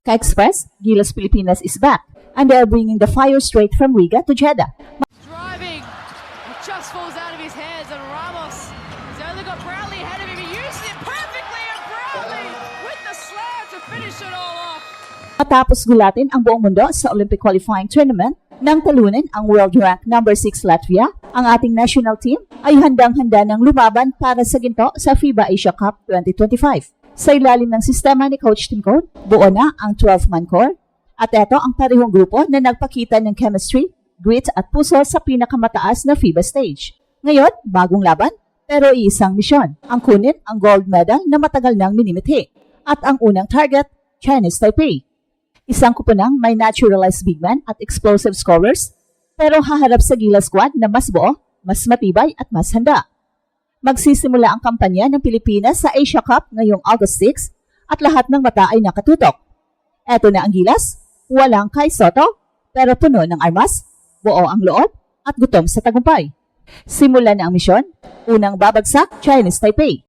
Ka-Express, Gilas Pilipinas is back, and they are bringing the fire straight from Riga to Jeddah. Driving, it just falls out of his hands, and Ramos has only got Brownlee ahead of him. He uses it perfectly, and Brownlee with the slam to finish it all off. Matapos gulatin ang buong mundo sa Olympic qualifying tournament, nang talunin ang world rank number 6 Latvia, ang ating national team ay handang-handa ng lumaban para sa ginto sa FIBA Asia Cup 2025. Sa ilalim ng sistema ni Coach Tim Cone, buo na ang 12-man core, at ito ang parehong grupo na nagpakita ng chemistry, grit at puso sa pinakamataas na FIBA stage. Ngayon, bagong laban, pero iisang misyon, ang kunin ang gold medal na matagal nang minimithi, at ang unang target, Chinese Taipei. Isang kupunang may naturalized big man at explosive scorers, pero haharap sa Gilas squad na mas buo, mas matibay at mas handa. Magsisimula ang kampanya ng Pilipinas sa Asia Cup ngayong August 6 at lahat ng mata ay nakatutok. Eto na ang Gilas, walang Kai Soto, pero puno ng armas, buo ang loob at gutom sa tagumpay. Simula na ang misyon, unang babagsak Chinese Taipei.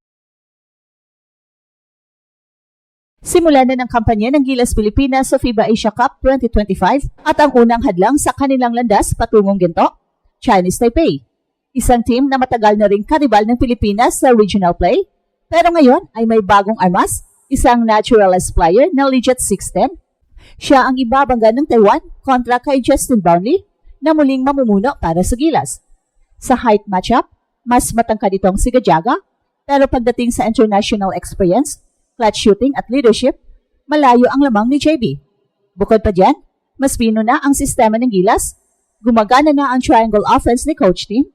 Simula na ng kampanya ng Gilas Pilipinas sa FIBA Asia Cup 2025 at ang unang hadlang sa kanilang landas patungong ginto, Chinese Taipei. Isang team na matagal na ring karibal ng Pilipinas sa regional play, pero ngayon ay may bagong armas, isang naturalized player na legit 6'10". Siya ang ibabangga ng Taiwan kontra kay Justin Brownlee na muling mamumuno para sa Gilas. Sa height matchup, mas matangkad itong si Gajaga, pero pagdating sa international experience, clutch shooting at leadership, malayo ang lamang ni JB. Bukod pa dyan, mas pino na ang sistema ng Gilas, gumagana na ang triangle offense ni Coach Tim,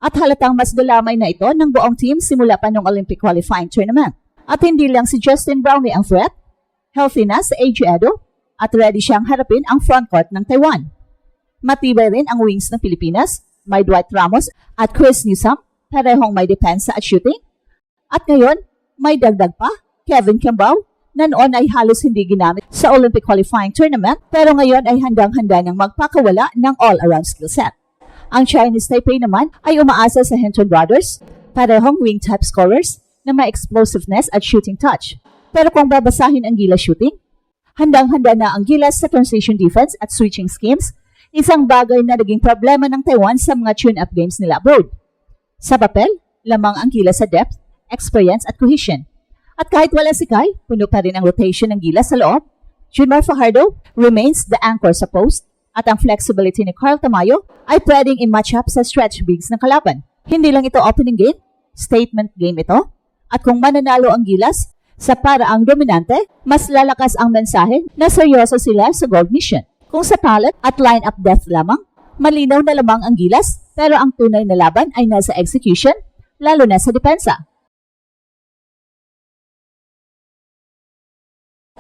at halatang mas galamay na ito ng buong team simula pa ng Olympic qualifying tournament. At hindi lang si Justin Brownlee ang threat, healthy na si AJ Edo, at ready siyang harapin ang frontcourt ng Taiwan. Matibay rin ang wings ng Pilipinas, may Dwight Ramos at Chris Newsome, parehong may depensa at shooting. At ngayon, may dagdag pa, Kevin Kimball, na noon ay halos hindi ginamit sa Olympic qualifying tournament pero ngayon ay handang-handa ng magpakawala ng all-around skill set. Ang Chinese Taipei naman ay umaasa sa Hinton Brothers, parehong wing-type scorers na may explosiveness at shooting touch. Pero kung babasahin ang Gilas shooting, handang-handa na ang Gilas sa transition defense at switching schemes, isang bagay na naging problema ng Taiwan sa mga tune-up games nila abroad. Sa papel, lamang ang Gilas sa depth, experience at cohesion. At kahit wala si Kai, puno pa rin ang rotation ng Gilas sa loob. Junmar Fajardo remains the anchor sa post at ang flexibility ni Carl Tamayo ay pwedeng i-match up sa stretch bigs ng kalaban. Hindi lang ito opening game, statement game ito. At kung mananalo ang Gilas sa paraang dominante, mas lalakas ang mensahe na seryoso sila sa gold mission. Kung sa talent at line-up depth lamang, malinaw na lamang ang Gilas pero ang tunay na laban ay nasa execution, lalo na sa depensa.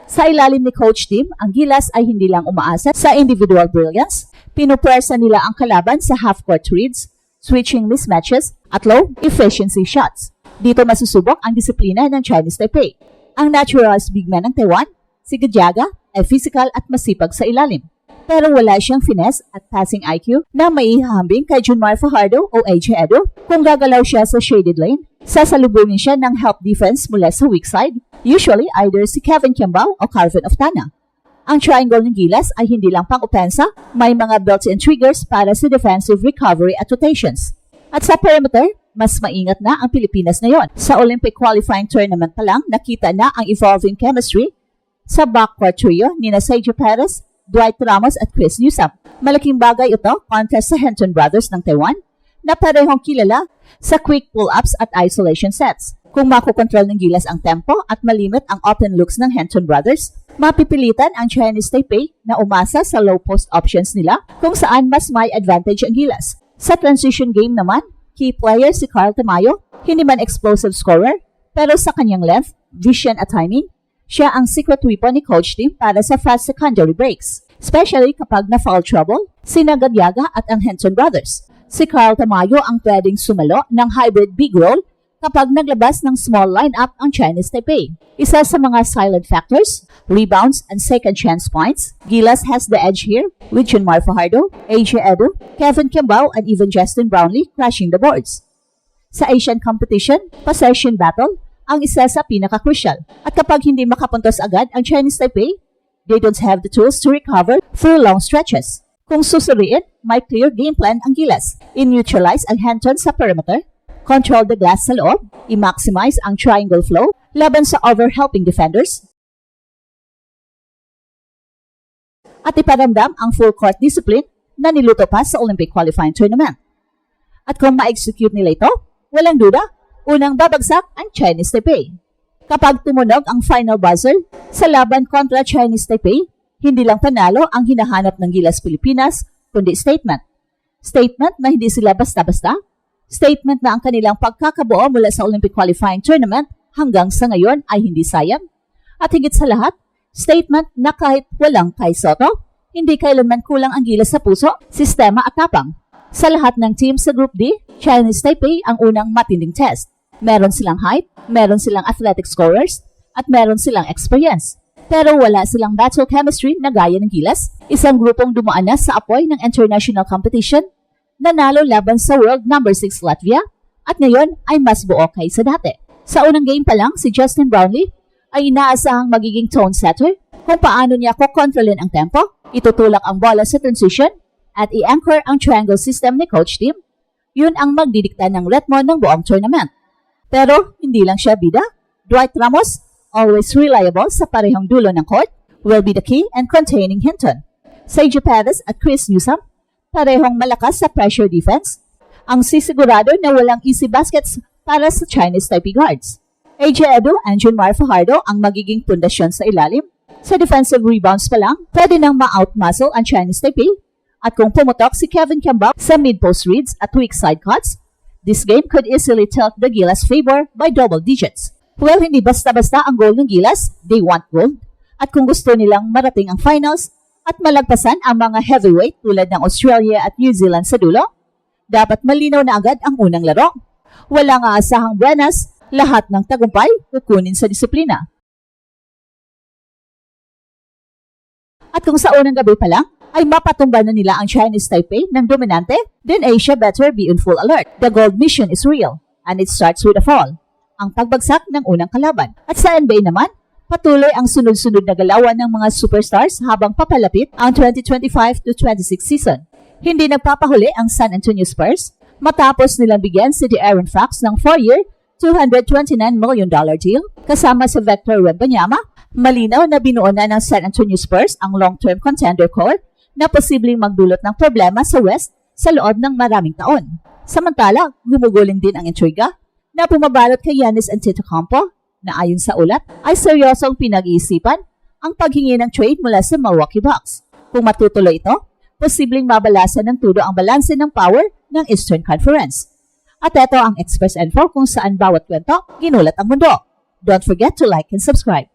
Sa ilalim ni Coach Tim, ang Gilas ay hindi lang umaasa sa individual brilliance, pinupwersa nila ang kalaban sa half-court reads, switching mismatches, at low efficiency shots. Dito masusubok ang disiplina ng Chinese Taipei. Ang naturalized big man ng Taiwan, si Gajaga, ay physical at masipag sa ilalim. Pero wala siyang finesse at passing IQ na maihahambing kay Junmar Fajardo o AJ Edo kung gagalaw siya sa shaded lane. Sasalubungin siya ng help defense mula sa weak side, usually either si Kevin Kimball o Calvin Oftana. Ang triangle ng Gilas ay hindi lang pang-opensa, may mga built-in triggers para sa defensive recovery at rotations. At sa perimeter, mas maingat na ang Pilipinas ngayon. Sa Olympic qualifying tournament pa lang, nakita na ang evolving chemistry sa backcourt trio ni Sergio Perez, Dwight Ramos at Chris Newsome. Malaking bagay ito kontra sa Hinton Brothers ng Taiwan na parehong kilala sa quick pull-ups at isolation sets. Kung makokontrol ng Gilas ang tempo at malimit ang open looks ng Hinton Brothers, mapipilitan ang Chinese Taipei na umasa sa low post options nila kung saan mas may advantage ang Gilas. Sa transition game naman, key player si Carl Tamayo, hindi man explosive scorer, pero sa kanyang length, vision at timing, siya ang secret weapon ni Coach Tim para sa fast secondary breaks, especially kapag na-foul trouble, sina Gajaga at ang Hinton Brothers. Si Carl Tamayo ang pwedeng sumalo ng hybrid big role kapag naglabas ng small lineup ang Chinese Taipei. Isa sa mga silent factors, rebounds and second chance points, Gilas has the edge here with Junmar Fajardo, AJ Edo, Kevin Kimball and even Justin Brownlee crashing the boards. Sa Asian competition, possession battle ang isa sa pinaka-crucial. At kapag hindi makapuntos agad ang Chinese Taipei, They don't have the tools to recover through long stretches. Kung susuriin, may clear game plan ang Gilas. I-neutralize ang hand-turn sa perimeter, control the glass sa loob, i-maximize ang triangle flow laban sa overhelping defenders, at iparamdam ang full court discipline na niluto pa sa Olympic qualifying tournament. At kung ma-execute nila ito, walang duda, unang babagsak ang Chinese Taipei. Kapag tumunog ang final buzzer sa laban kontra Chinese Taipei, hindi lang panalo ang hinahanap ng Gilas Pilipinas, kundi statement. Statement na hindi sila basta-basta. Statement na ang kanilang pagkakabuo mula sa Olympic qualifying tournament hanggang sa ngayon ay hindi sayang. At higit sa lahat, statement na kahit walang Kai Sotto, hindi kailanman kulang ang Gilas sa puso, sistema at tapang. Sa lahat ng team sa Group D, Chinese Taipei ang unang matinding test. Meron silang height, meron silang athletic scorers, at meron silang experience. Pero wala silang battle chemistry na gaya ng Gilas, isang grupong dumaan na sa apoy ng international competition, nanalo laban sa world number 6 Latvia, at ngayon ay mas buo kaysa dati. Sa unang game pa lang, si Justin Brownlee ay inaasahang magiging tone setter kung paano niya kukontrolin ang tempo, itutulak ang bola sa transition, at i-anchor ang triangle system ni Coach Tim. Yun ang magdidikta ng ritmo ng buong tournament. Pero hindi lang siya bida. Dwight Ramos, always reliable sa parehong dulo ng court, will be the key in containing Hinton. Sergio Perez at Chris Newsome, parehong malakas sa pressure defense, ang sisigurado na walang easy baskets para sa Chinese Taipei guards. AJ Edu and Junmar Fajardo ang magiging pundasyon sa ilalim. Sa defensive rebounds pa lang, pwede nang ma-outmuscle ang Chinese Taipei. At kung pumutok si Kevin Kiambao sa mid-post reads at weak side cuts, this game could easily tilt the Gilas' favor by double digits. Well, hindi basta-basta ang goal ng Gilas, they want gold. At kung gusto nilang marating ang finals at malagpasan ang mga heavyweight tulad ng Australia at New Zealand sa dulo, dapat malinaw na agad ang unang laro. Walang aasahang buenas, lahat ng tagumpay kukunin sa disiplina. At kung sa unang gabi pa lang, ay mapatumba na nila ang Chinese Taipei ng dominante, then Asia better be in full alert. The gold mission is real, and it starts with a fall. Ang pagbagsak ng unang kalaban. At sa NBA naman, patuloy ang sunod-sunod na galawan ng mga superstars habang papalapit ang 2025-26 season. Hindi nagpapahuli ang San Antonio Spurs matapos nilang bigyan si De'Aaron Fox ng 4-year, $229 million deal kasama si Victor Wembanyama. Malinaw na binuo na ng San Antonio Spurs ang long-term contender core na posibleng magdulot ng problema sa West sa loob ng maraming taon. Samantala, gumuguling din ang intriga na pumabalot kay Giannis Antetokounmpo na ayon sa ulat ay seryosong pinag-iisipan ang paghingi ng trade mula sa Milwaukee Bucks. Kung matutuloy ito, posibleng mabalasan ng todo ang balanse ng power ng Eastern Conference. At ito ang Express Info kung saan bawat kwento ginulat ang mundo. Don't forget to like and subscribe.